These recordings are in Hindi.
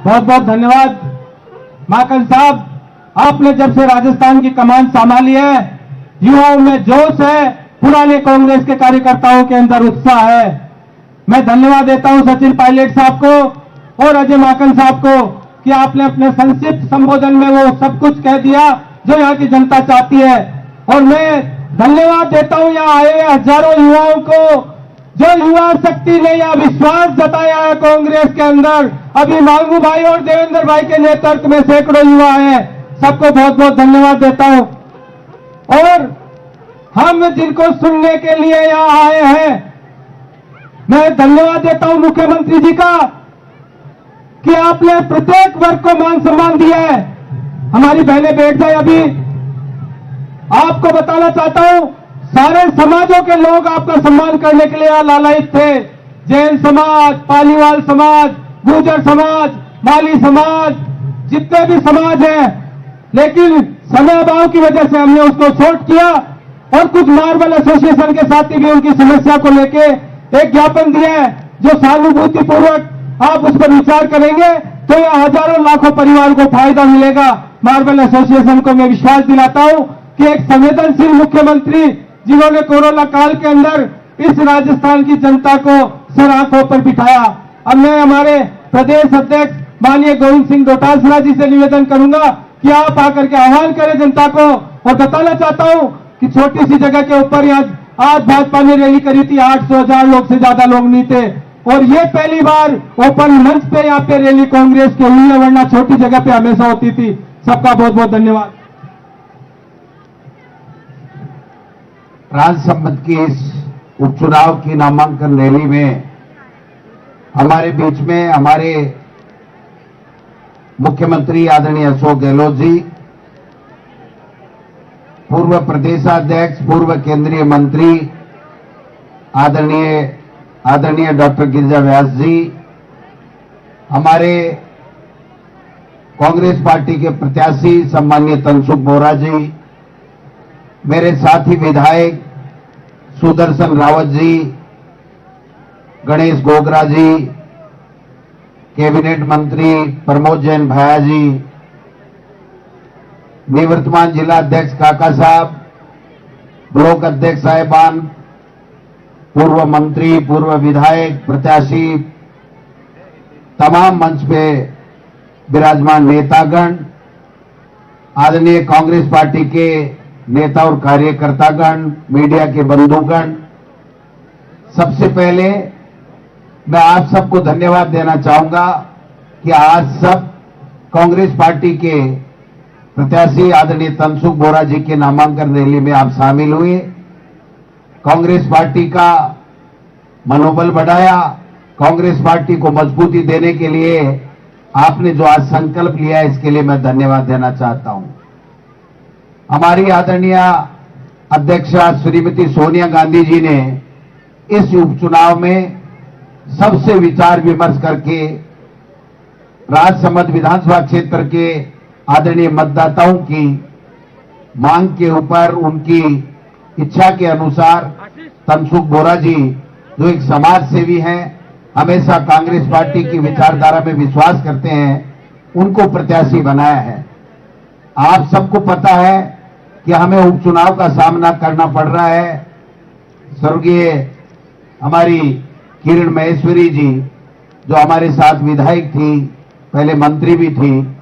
बहुत बहुत धन्यवाद। माकन साहब, आपने जब से राजस्थान की कमान संभाली है, युवाओं में जोश है, पुराने कांग्रेस के कार्यकर्ताओं के अंदर उत्साह है। मैं धन्यवाद देता हूं सचिन पायलट साहब को और अजय माकन साहब को कि आपने अपने संक्षिप्त संबोधन में वो सब कुछ कह दिया जो यहाँ की जनता चाहती है। और मैं धन्यवाद देता हूं यहाँ आए हजारों युवाओं को, जो युवा शक्ति ने यह विश्वास जताया है कांग्रेस के अंदर। अभी मांगू भाई और देवेंद्र भाई के नेतृत्व में सैकड़ों युवा हैं, सबको बहुत बहुत धन्यवाद देता हूं। और हम जिनको सुनने के लिए यहां आए हैं, मैं धन्यवाद देता हूं मुख्यमंत्री जी का कि आपने प्रत्येक वर्ग को मान सम्मान दिया है। हमारी बहनें बैठ जाए, अभी आपको बताना चाहता हूं, सारे समाजों के लोग आपका सम्मान करने के लिए यहां लालायित थे। जैन समाज, पालीवाल समाज, गुर्जर समाज, माली समाज, जितने भी समाज हैं, लेकिन समय अभाव की वजह से हमने उसको शॉर्ट किया और कुछ मार्बल एसोसिएशन के साथी भी उनकी समस्या को लेके एक ज्ञापन दिया है, जो सहानुभूतिपूर्वक आप उस पर विचार करेंगे तो यह हजारों लाखों परिवार को फायदा मिलेगा। मार्बल एसोसिएशन को मैं विश्वास दिलाता हूं कि एक संवेदनशील मुख्यमंत्री जिन्होंने कोरोना काल के अंदर इस राजस्थान की जनता को सर आंखों पर बिठाया। अब मैं हमारे प्रदेश अध्यक्ष माननीय गोविंद सिंह डोटासरा जी से निवेदन करूंगा कि आप आकर के आह्वान करें जनता को। और बताना चाहता हूं कि छोटी सी जगह के ऊपर आज भाजपा ने रैली करी थी, 800,000 लोग से ज्यादा लोग नहीं थे, और ये पहली बार ओपन मंच पे यहाँ पे रैली कांग्रेस की हुई है, वरना छोटी जगह पे हमेशा होती थी। सबका बहुत बहुत धन्यवाद। राजसमंद की इस उपचुनाव की नामांकन रैली में हमारे बीच में हमारे मुख्यमंत्री आदरणीय अशोक गहलोत जी, पूर्व प्रदेशाध्यक्ष, पूर्व केंद्रीय मंत्री आदरणीय डॉक्टर गिरिजा व्यास जी, हमारे कांग्रेस पार्टी के प्रत्याशी सम्माननीय तनसुख बोरा जी, मेरे साथी विधायक सुदर्शन रावत जी, गणेश गोगरा जी, कैबिनेट मंत्री प्रमोद जैन भाया जी, निवर्तमान जिला अध्यक्ष काका साहब, ब्लॉक अध्यक्ष साहिबान, पूर्व मंत्री, पूर्व विधायक, प्रत्याशी, तमाम मंच पे विराजमान नेतागण, आदरणीय कांग्रेस पार्टी के नेता और कार्यकर्तागण, मीडिया के बंधुगण, सबसे पहले मैं आप सबको धन्यवाद देना चाहूंगा कि आज सब कांग्रेस पार्टी के प्रत्याशी आदरणीय तनसुख बोरा जी के नामांकन रैली में आप शामिल हुए। कांग्रेस पार्टी का मनोबल बढ़ाया, कांग्रेस पार्टी को मजबूती देने के लिए आपने जो आज संकल्प लिया, इसके लिए मैं धन्यवाद देना चाहता हूं। हमारी आदरणीय अध्यक्षा श्रीमती सोनिया गांधी जी ने इस उपचुनाव में सबसे विचार विमर्श करके राजसमंद विधानसभा क्षेत्र के आदरणीय मतदाताओं की मांग के ऊपर उनकी इच्छा के अनुसार तनसुख बोरा जी, जो एक समाज सेवी हैं, हमेशा कांग्रेस पार्टी की विचारधारा में विश्वास करते हैं, उनको प्रत्याशी बनाया है। आप सबको पता है कि हमें उपचुनाव का सामना करना पड़ रहा है। स्वर्गीय हमारी किरण महेश्वरी जी, जो हमारे साथ विधायक थी, पहले मंत्री भी थी,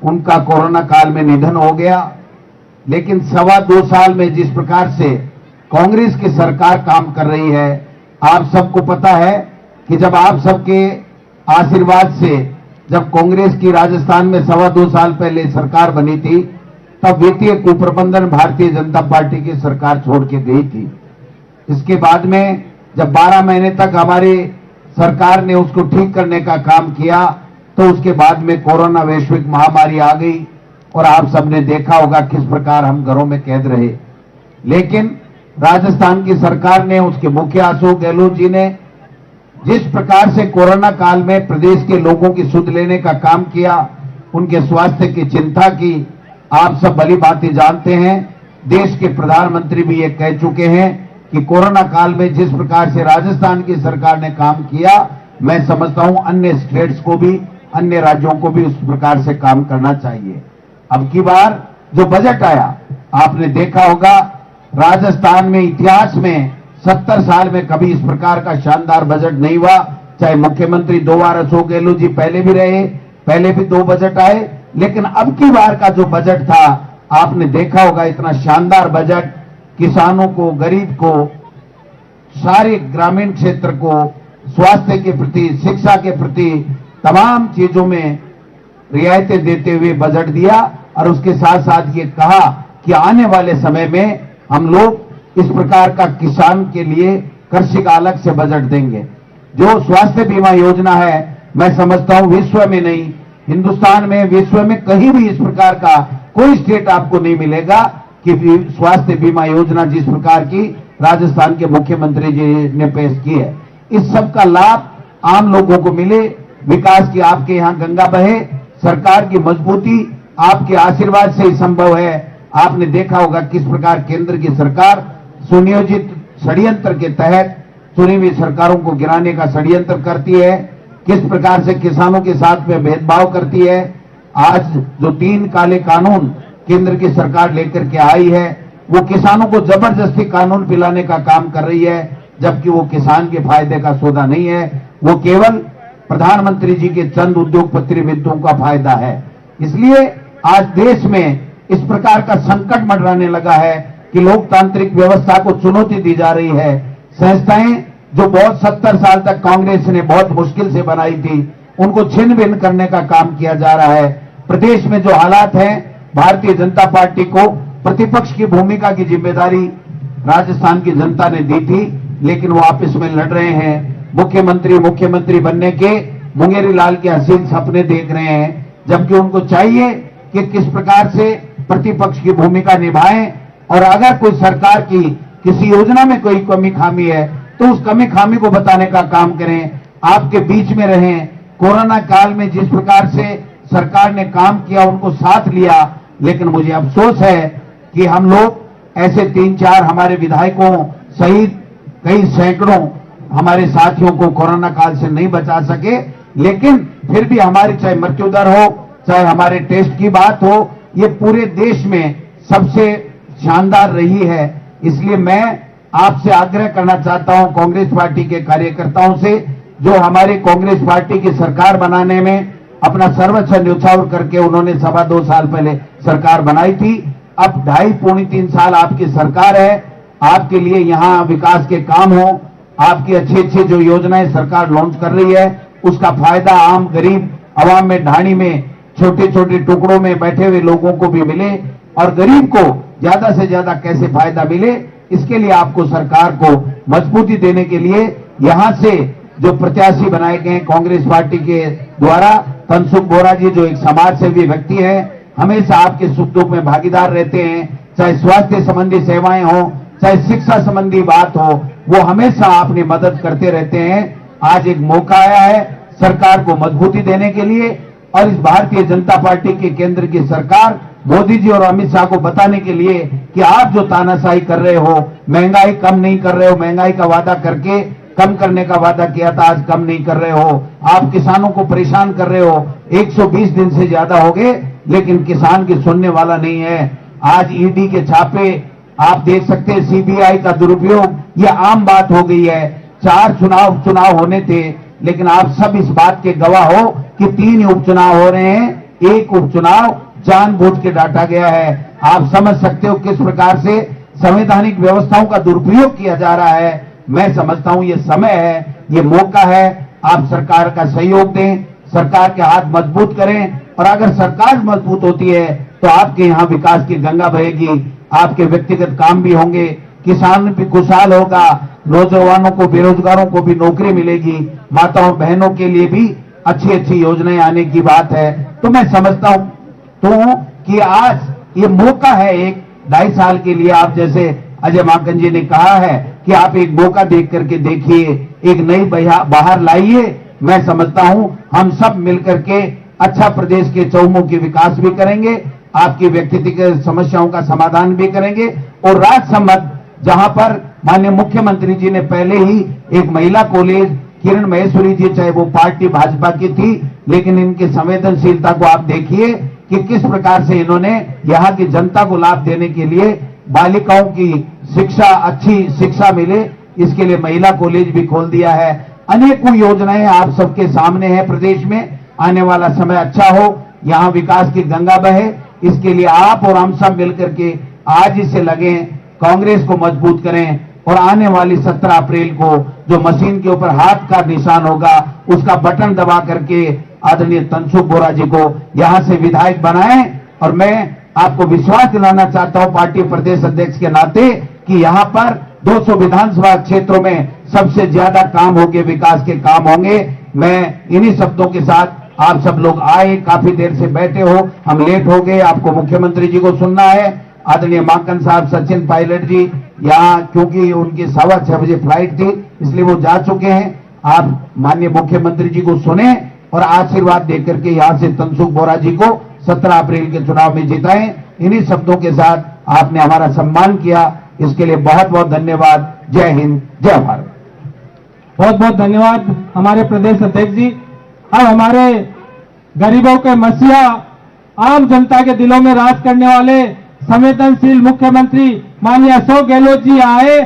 उनका कोरोना काल में निधन हो गया। लेकिन 2.25 साल में जिस प्रकार से कांग्रेस की सरकार काम कर रही है, आप सबको पता है कि जब आप सबके आशीर्वाद से जब कांग्रेस की राजस्थान में 2.25 साल पहले सरकार बनी थी, तब वित्तीय कुप्रबंधन भारतीय जनता पार्टी की सरकार छोड़ के गई थी। इसके बाद में जब 12 महीने तक हमारी सरकार ने उसको ठीक करने का काम किया, तो उसके बाद में कोरोना वैश्विक महामारी आ गई और आप सबने देखा होगा किस प्रकार हम घरों में कैद रहे। लेकिन राजस्थान की सरकार ने, उसके मुखिया अशोक गहलोत जी ने जिस प्रकार से कोरोना काल में प्रदेश के लोगों की सुध लेने का काम किया, उनके स्वास्थ्य की चिंता की, आप सब भली भांति जानते हैं। देश के प्रधानमंत्री भी ये कह चुके हैं कि कोरोना काल में जिस प्रकार से राजस्थान की सरकार ने काम किया, मैं समझता हूं अन्य स्टेट्स को भी अन्य राज्यों को भी उस प्रकार से काम करना चाहिए। अब की बार जो बजट आया, आपने देखा होगा, राजस्थान में इतिहास में 70 साल में कभी इस प्रकार का शानदार बजट नहीं हुआ। चाहे मुख्यमंत्री 2 बार अशोक गहलोत जी पहले भी रहे, पहले भी 2 बजट आए, लेकिन अब की बार का जो बजट था, आपने देखा होगा, इतना शानदार बजट, किसानों को, गरीब को, सारे ग्रामीण क्षेत्र को, स्वास्थ्य के प्रति, शिक्षा के प्रति, तमाम चीजों में रियायतें देते हुए बजट दिया। और उसके साथ साथ ये कहा कि आने वाले समय में हम लोग इस प्रकार का किसान के लिए कृषि का अलग से बजट देंगे। जो स्वास्थ्य बीमा योजना है, मैं समझता हूं विश्व में नहीं, हिंदुस्तान में, विश्व में कहीं भी इस प्रकार का कोई स्टेट आपको नहीं मिलेगा कि स्वास्थ्य बीमा योजना जिस प्रकार की राजस्थान के मुख्यमंत्री जी ने पेश की है, इस सब का लाभ आम लोगों को मिले, विकास की आपके यहां गंगा बहे, सरकार की मजबूती आपके आशीर्वाद से ही संभव है। आपने देखा होगा किस प्रकार केंद्र की सरकार सुनियोजित षड्यंत्र के तहत चुनी हुई सरकारों को गिराने का षड्यंत्र करती है, किस प्रकार से किसानों के साथ में भेदभाव करती है। आज जो 3 काले कानून केंद्र की सरकार लेकर के आई है, वो किसानों को जबरदस्ती कानून पिलाने का काम कर रही है, जबकि वो किसान के फायदे का सौदा नहीं है, वो केवल प्रधानमंत्री जी के चंद उद्योगपति मित्रों का फायदा है। इसलिए आज देश में इस प्रकार का संकट मंडराने लगा है कि लोकतांत्रिक व्यवस्था को चुनौती दी जा रही है। संस्थाएं जो बहुत 70 साल तक कांग्रेस ने बहुत मुश्किल से बनाई थी, उनको छिन्न भिन्न करने का काम किया जा रहा है। प्रदेश में जो हालात हैं, भारतीय जनता पार्टी को प्रतिपक्ष की भूमिका की जिम्मेदारी राजस्थान की जनता ने दी थी, लेकिन वो आपस में लड़ रहे हैं। मुख्यमंत्री बनने के मुंगेरी लाल के हसीन सपने देख रहे हैं, जबकि उनको चाहिए कि किस प्रकार से प्रतिपक्ष की भूमिका निभाएं, और अगर कोई सरकार की किसी योजना में कोई कमी खामी है तो उस कमी खामी को बताने का काम करें, आपके बीच में रहें। कोरोना काल में जिस प्रकार से सरकार ने काम किया, उनको साथ लिया, लेकिन मुझे अफसोस है कि हम लोग ऐसे 3-4 हमारे विधायकों सहित कई सैकड़ों हमारे साथियों को कोरोना काल से नहीं बचा सके। लेकिन फिर भी हमारी चाहे मृत्यु दर हो, चाहे हमारे टेस्ट की बात हो, ये पूरे देश में सबसे शानदार रही है। इसलिए मैं आपसे आग्रह करना चाहता हूं, कांग्रेस पार्टी के कार्यकर्ताओं से, जो हमारे कांग्रेस पार्टी की सरकार बनाने में अपना सर्वोच्च न्यौछावर करके उन्होंने 2.25 साल पहले सरकार बनाई थी, अब 2.5-3 साल आपकी सरकार है। आपके लिए यहां विकास के काम हो, आपकी अच्छी जो योजनाएं सरकार लॉन्च कर रही है, उसका फायदा आम गरीब आवाम में, ढाणी में, छोटे छोटे टुकड़ों में बैठे हुए लोगों को भी मिले, और गरीब को ज्यादा से ज्यादा कैसे फायदा मिले, इसके लिए आपको सरकार को मजबूती देने के लिए यहां से जो प्रत्याशी बनाए गए कांग्रेस पार्टी के द्वारा, तनसुख बोरा जी जो एक समाज सेवी व्यक्ति है, हमेशा आपके सुख दुख में भागीदार रहते हैं, चाहे स्वास्थ्य संबंधी सेवाएं हो, चाहे शिक्षा संबंधी बात हो, वो हमेशा आपने मदद करते रहते हैं। आज एक मौका आया है सरकार को मजबूती देने के लिए, और इस भारतीय जनता पार्टी के केंद्र की सरकार मोदी जी और अमित शाह को बताने के लिए कि आप जो तानाशाही कर रहे हो, महंगाई कम नहीं कर रहे हो, महंगाई का वादा करके कम करने का वादा किया था, आज कम नहीं कर रहे हो, आप किसानों को परेशान कर रहे हो, 120 दिन से ज्यादा हो गए, लेकिन किसान की सुनने वाला नहीं है। आज ईडी के छापे आप देख सकते हैं, सीबीआई का दुरुपयोग, ये आम बात हो गई है। 4 चुनाव होने थे, लेकिन आप सब इस बात के गवाह हो कि 3 उपचुनाव हो रहे हैं, एक उपचुनाव जानबूझ के डांटा गया है। आप समझ सकते हो किस प्रकार से संवैधानिक व्यवस्थाओं का दुरुपयोग किया जा रहा है। मैं समझता हूं ये समय है, ये मौका है, आप सरकार का सहयोग दें, सरकार के हाथ मजबूत करें, और अगर सरकार मजबूत होती है तो आपके यहां विकास की गंगा बहेगी, आपके व्यक्तिगत काम भी होंगे, किसान भी खुशहाल होगा, नौजवानों को, बेरोजगारों को भी नौकरी मिलेगी, माताओं बहनों के लिए भी अच्छी योजनाएं आने की बात है। तो मैं समझता हूं कि आज ये मौका है, एक 2.5 साल के लिए, आप जैसे अजय माकन जी ने कहा है कि आप एक मौका देख करके देखिए, एक नई बाहर लाइए। मैं समझता हूं हम सब मिलकर के अच्छा प्रदेश के चौमुखी विकास भी करेंगे, आपकी व्यक्तिगत समस्याओं का समाधान भी करेंगे, और राजसमंद जहां पर माननीय मुख्यमंत्री जी ने पहले ही एक महिला कॉलेज किरण महेश्वरी जी, चाहे वो पार्टी भाजपा की थी, लेकिन इनकी संवेदनशीलता को आप देखिए कि किस प्रकार से इन्होंने यहाँ की जनता को लाभ देने के लिए बालिकाओं की शिक्षा, अच्छी शिक्षा मिले, इसके लिए महिला कॉलेज भी खोल दिया है। अनेकों योजनाएं आप सबके सामने हैं। प्रदेश में आने वाला समय अच्छा हो, यहाँ विकास की गंगा बहे, इसके लिए आप और हम सब मिलकर के आज ही से लगे, कांग्रेस को मजबूत करें और आने वाली 17 अप्रैल को जो मशीन के ऊपर हाथ का निशान होगा उसका बटन दबा करके आदरणीय तनसुख बोरा जी को यहां से विधायक बनाएं। और मैं आपको विश्वास दिलाना चाहता हूं पार्टी प्रदेश अध्यक्ष के नाते कि यहां पर 200 विधानसभा क्षेत्रों में सबसे ज्यादा काम होंगे, विकास के काम होंगे। मैं इन्हीं शब्दों के साथ, आप सब लोग आए, काफी देर से बैठे हो, हम लेट हो गए, आपको मुख्यमंत्री जी को सुनना है। आदरणीय माकन साहब, सचिन पायलट जी यहाँ, क्योंकि उनकी 6:15 बजे फ्लाइट थी, इसलिए वो जा चुके हैं। आप माननीय मुख्यमंत्री जी को सुने और आशीर्वाद देकर के यहाँ से तनसुख बोरा जी को 17 अप्रैल के चुनाव में जिताएं। इन्हीं शब्दों के साथ आपने हमारा सम्मान किया, इसके लिए बहुत बहुत धन्यवाद। जय हिंद, जय भारत। बहुत बहुत धन्यवाद हमारे प्रदेश अध्यक्ष जी। अब हमारे गरीबों के मसीहा, आम जनता के दिलों में राज करने वाले संवेदनशील मुख्यमंत्री माननीय अशोक गहलोत जी आए